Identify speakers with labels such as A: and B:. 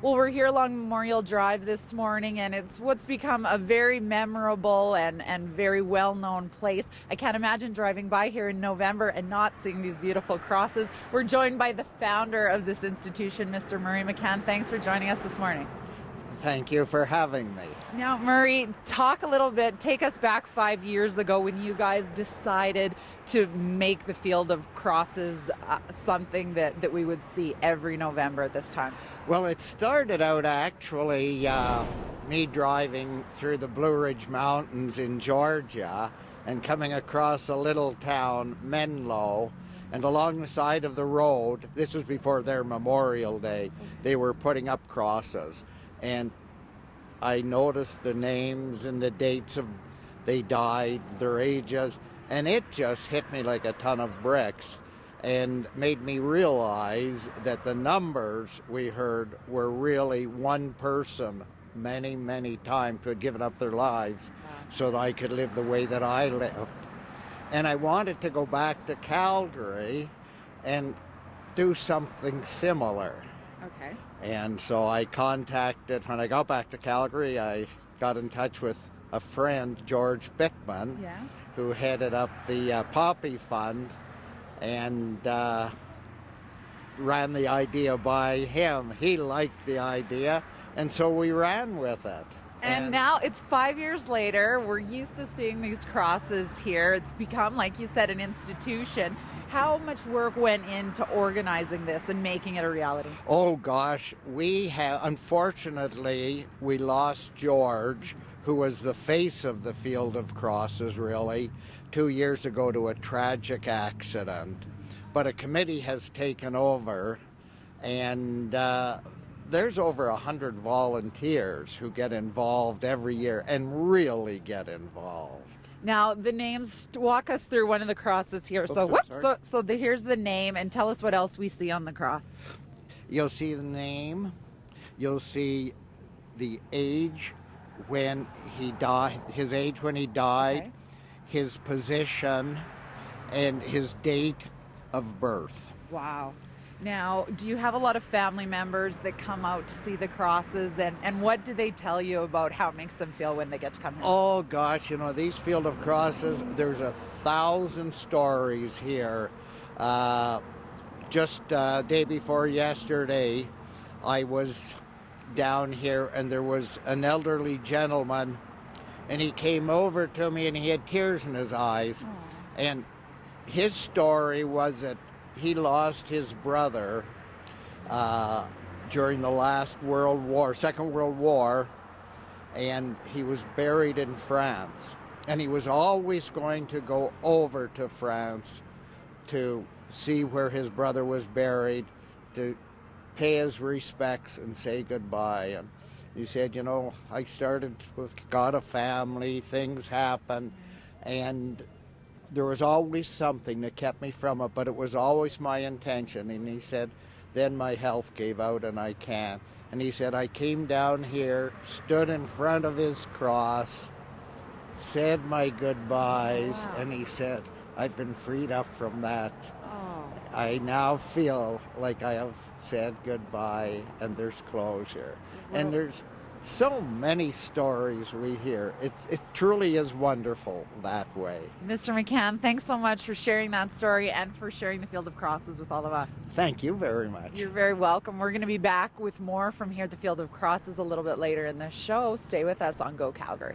A: Well, we're here along Memorial Drive this morning, and it's what's become a very memorable and very well-known place. I can't imagine driving by here in November and not seeing these beautiful crosses. We're joined by the founder of this institution, Mr. Murry McCann. Thanks for joining us this morning.
B: Thank you for having me.
A: Now, Murry, talk a little bit, take us back 5 years ago when you guys decided to make the Field of Crosses something that we would see every November at this time.
B: Well, it started out actually me driving through the Blue Ridge Mountains in Georgia and coming across a little town, Menlo, and along the side of the road, this was before their Memorial Day, they were putting up crosses. And I noticed the names and the dates of they died, their ages, and it just hit me like a ton of bricks and made me realize that the numbers we heard were really one person many, many times who had given up their lives so that I could live the way that I lived. And I wanted to go back to Calgary and do something similar.
A: Okay.
B: And so I contacted, when I got back to Calgary, I got in touch with a friend, George Bickman, who headed up the Poppy Fund, and ran the idea by him. He liked the idea, and so we ran with it.
A: And now it's 5 years later. We're used to seeing these crosses here. It's become, like you said, an institution. How much work went into organizing this and making it a reality?
B: Oh gosh, unfortunately, we lost George, who was the face of the Field of Crosses, really, 2 years ago to a tragic accident. But a committee has taken over, and there's over 100 volunteers who get involved every year and really get involved.
A: Now, the names, walk us through one of the crosses here. Here's the name, and tell us what else we see on the cross.
B: You'll see the name, you'll see the age when he died, his age when he died,
A: okay,
B: his position, and his date of birth.
A: Wow. Now, do you have a lot of family members that come out to see the crosses, and what do they tell you about how it makes them feel when they get to come here?
B: Oh gosh, these Field of Crosses, there's 1,000 stories here. Just day before yesterday, I was down here and there was an elderly gentleman, and he came over to me and he had tears in his eyes.
A: Aww.
B: And his story was that he lost his brother during the last Second World War, and he was buried in France. And he was always going to go over to France to see where his brother was buried, to pay his respects and say goodbye. And he said, I got a family, things happen, and there was always something that kept me from it, but it was always my intention. And he said, then my health gave out and I can't. And he said, I came down here, stood in front of his cross, said my goodbyes, wow, and he said, I've been freed up from that.
A: Oh.
B: I now feel like I have said goodbye and there's closure. Well, and there's so many stories we hear. It truly is wonderful that way.
A: Mr. McCann, thanks so much for sharing that story and for sharing the Field of Crosses with all of us.
B: Thank you very much.
A: You're very welcome. We're going to be back with more from here at the Field of Crosses a little bit later in the show. Stay with us on Go Calgary.